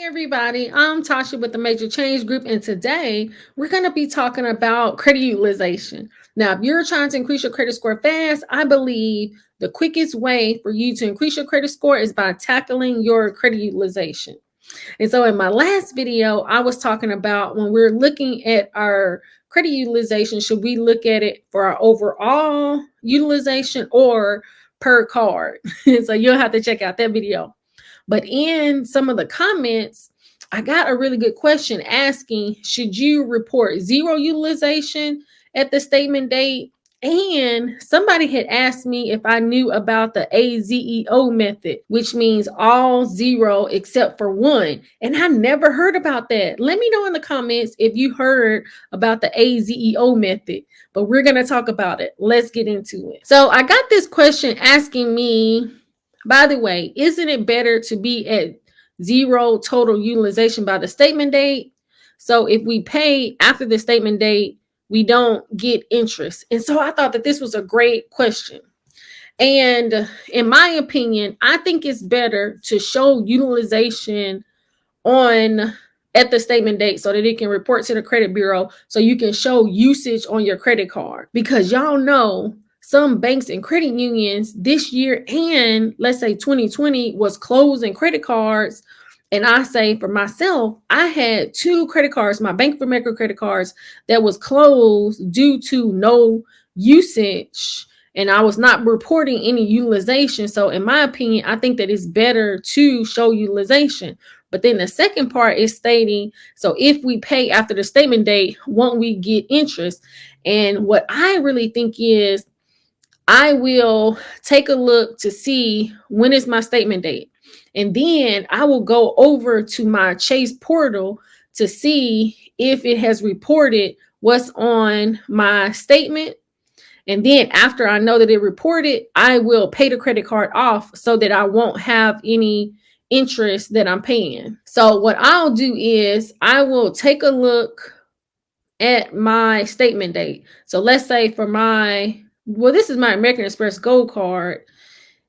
Everybody, I'm Tasha with the Major Change Group, and today we're going to be talking about credit utilization. Now, if you're trying to increase your credit score fast, I believe the quickest way for you to increase your credit score is by tackling your credit utilization. And so, in my last video, I was talking about when we're looking at our credit utilization, should we look at it for our overall utilization or per card? So, you'll have to check out that video. But in some of the comments, I got a really good question asking, should you report zero utilization at the statement date? And somebody had asked me if I knew about the AZEO method, which means all zero except for one. And I never heard about that. Let me know in the comments if you heard about the AZEO method, but we're going to talk about it. Let's get into it. So I got this question asking me, by the way, isn't it better to be at zero total utilization by the statement date? So if we pay after the statement date, we don't get interest. And so I thought that this was a great question. And in my opinion, I think it's better to show utilization on at the statement date so that it can report to the credit bureau so you can show usage on your credit card. Because y'all know some banks and credit unions this year, and let's say 2020, was closing credit cards. And I say for myself, I had 2 credit cards, my Bank of America credit cards, that was closed due to no usage. And I was not reporting any utilization. So in my opinion, I think that it's better to show utilization. But then the second part is stating, so if we pay after the statement date, won't we get interest? And what I really think is, I will take a look to see when is my statement date. And then I will go over to my Chase portal to see if it has reported what's on my statement. And then after I know that it reported, I will pay the credit card off so that I won't have any interest that I'm paying. So what I'll do is I will take a look at my statement date. So let's say for this is my American Express Gold card.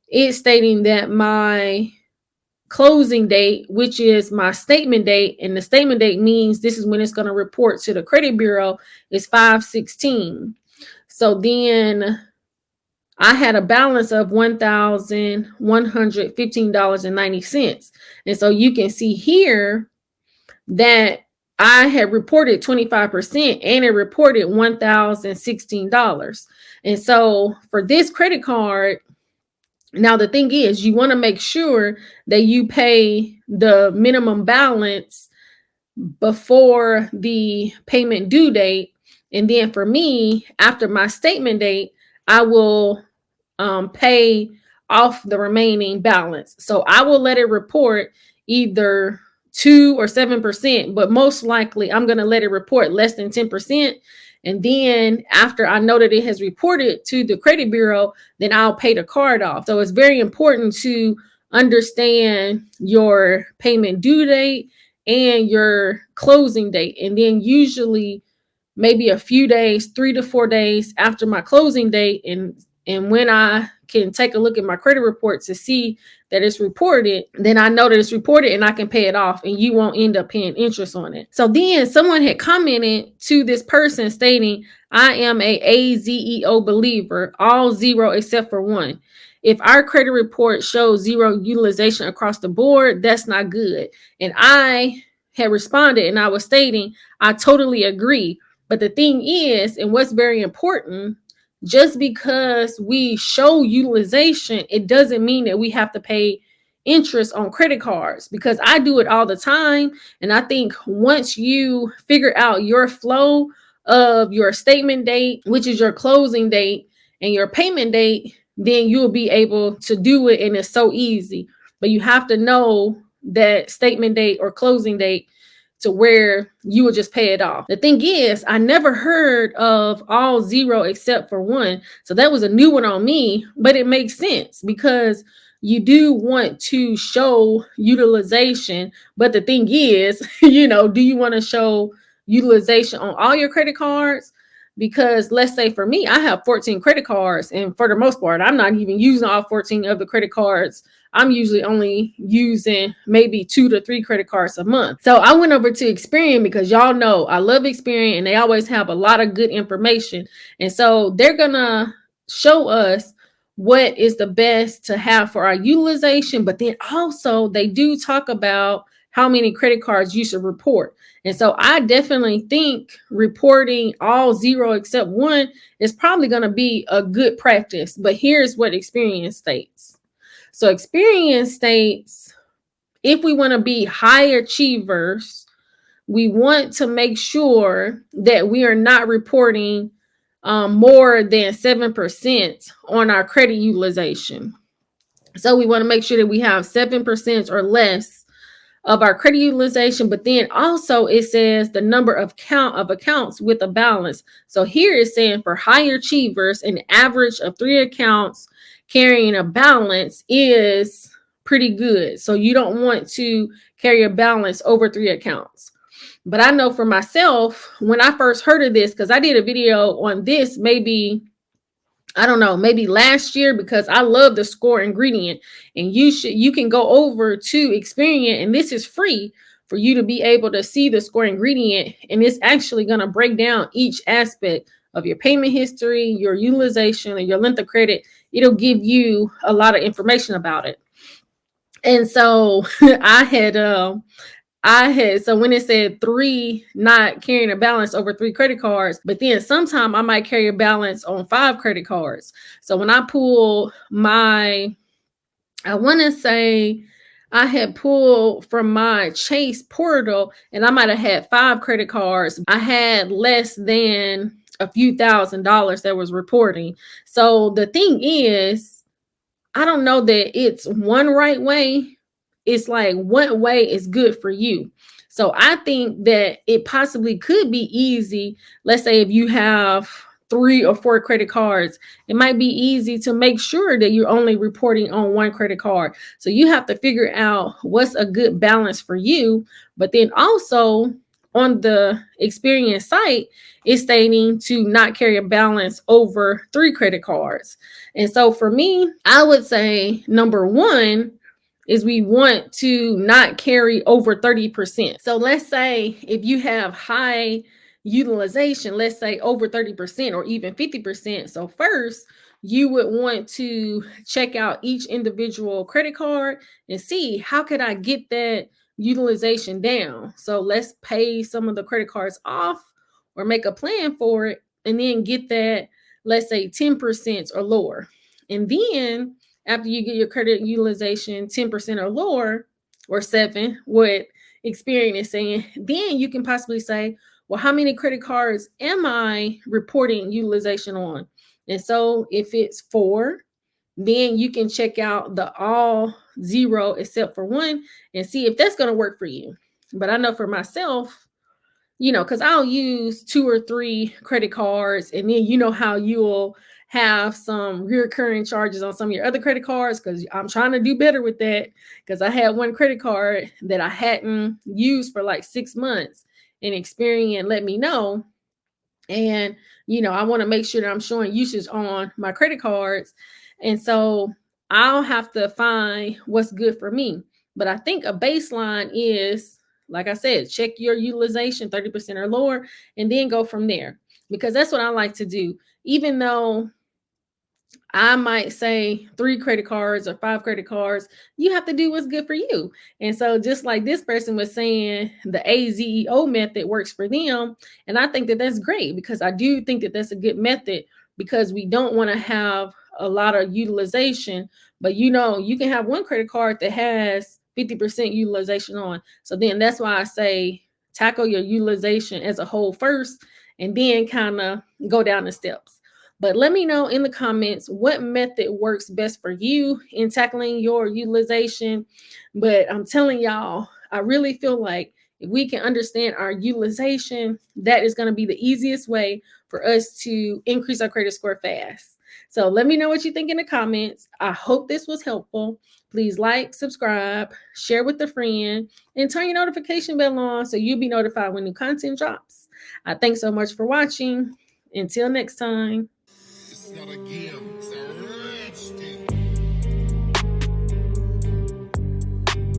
It's stating that my closing date, which is my statement date, and the statement date means this is when it's going to report to the credit bureau, is 5/16. So then I had a balance of $1,115.90. And so you can see here that I had reported 25% and it reported $1,016. And so for this credit card, now the thing is, you want to make sure that you pay the minimum balance before the payment due date. And then for me, after my statement date, I will pay off the remaining balance. So I will let it report either 2 or 7%, but most likely I'm going to let it report less than 10%. And then after I know that it has reported to the credit bureau, then I'll pay the card off. So it's very important to understand your payment due date and your closing date. And then usually maybe a few days, 3 to 4 days after my closing date, and when I can take a look at my credit report to see that it's reported, then I know that it's reported and I can pay it off and you won't end up paying interest on it. So then someone had commented to this person stating, I am a AZEO believer, all zero except for one. If our credit report shows zero utilization across the board, that's not good. And I had responded and I was stating, I totally agree. But the thing is, and what's very important, just because we show utilization, it doesn't mean that we have to pay interest on credit cards, because I do it all the time. And I think once you figure out your flow of your statement date, which is your closing date, and your payment date, then you'll be able to do it. And it's so easy. But you have to know that statement date or closing date to where you would just pay it off. The thing is, I never heard of all zero except for one. So that was a new one on me, but it makes sense because you do want to show utilization. But the thing is, do you want to show utilization on all your credit cards? Because let's say for me, I have 14 credit cards, and for the most part, I'm not even using all 14 of the credit cards I'm usually only using maybe 2 to 3 credit cards a month. So I went over to Experian because y'all know I love Experian and they always have a lot of good information. And so they're going to show us what is the best to have for our utilization. But then also they do talk about how many credit cards you should report. And so I definitely think reporting all 0 except 1 is probably going to be a good practice. But here's what Experian states. So Experian states if we want to be high achievers, we want to make sure that we are not reporting more than 7% on our credit utilization. So we want to make sure that we have 7% or less of our credit utilization, but then also it says the number of accounts with a balance. So here it's saying for high achievers, an average of 3 accounts carrying a balance is pretty good. So you don't want to carry a balance over 3 accounts. But I know for myself, when I first heard of this, because I did a video on this maybe last year, because I love the score ingredient, and you can go over to Experian, and this is free for you to be able to see the score ingredient, and it's actually going to break down each aspect of your payment history, your utilization, and your length of credit. It'll give you a lot of information about it. And so so when it said 3 not carrying a balance over 3 credit cards, but then sometime I might carry a balance on 5 credit cards. So when I pull I want to say I had pulled from my Chase portal and I might have had 5 credit cards. I had less than a few $1,000s that was reporting. So the thing is, I don't know that it's one right way. It's like what way is good for you. So I think that it possibly could be easy. Let's say if you have 3 or 4 credit cards, it might be easy to make sure that you're only reporting on 1 credit card. So you have to figure out what's a good balance for you. But then also on the Experian site, it's stating to not carry a balance over 3 credit cards. And so for me, I would say number 1 is we want to not carry over 30%. So let's say if you have high utilization, let's say over 30% or even 50%. So first, you would want to check out each individual credit card and see how could I get that utilization down. So let's pay some of the credit cards off or make a plan for it and then get that, let's say 10% or lower. And then after you get your credit utilization 10% or lower, or 7, what Experian is saying, then you can possibly say, well, how many credit cards am I reporting utilization on? And so if it's 4, then you can check out the all 0 except for 1 and see if that's going to work for you. But I know for myself, because I'll use 2 or 3 credit cards, and then how you'll have some recurring charges on some of your other credit cards, because I'm trying to do better with that, because I had one credit card that I hadn't used for like 6 months, and Experian let me know. And, I want to make sure that I'm showing usage on my credit cards. And so I'll have to find what's good for me. But I think a baseline is, like I said, check your utilization 30% or lower, and then go from there. Because that's what I like to do. Even though I might say 3 credit cards or 5 credit cards, you have to do what's good for you. And so just like this person was saying, the AZEO method works for them. And I think that that's great, because I do think that that's a good method, because we don't want to have a lot of utilization. But you can have one credit card that has 50% utilization on. So then that's why I say tackle your utilization as a whole first, and then kind of go down the steps. But let me know in the comments what method works best for you in tackling your utilization. But I'm telling y'all, I really feel like if we can understand our utilization, that is going to be the easiest way for us to increase our credit score fast. So let me know what you think in the comments. I hope this was helpful. Please like, subscribe, share with a friend, and turn your notification bell on so you'll be notified when new content drops. I thanks so much for watching. Until next time. It's not a game,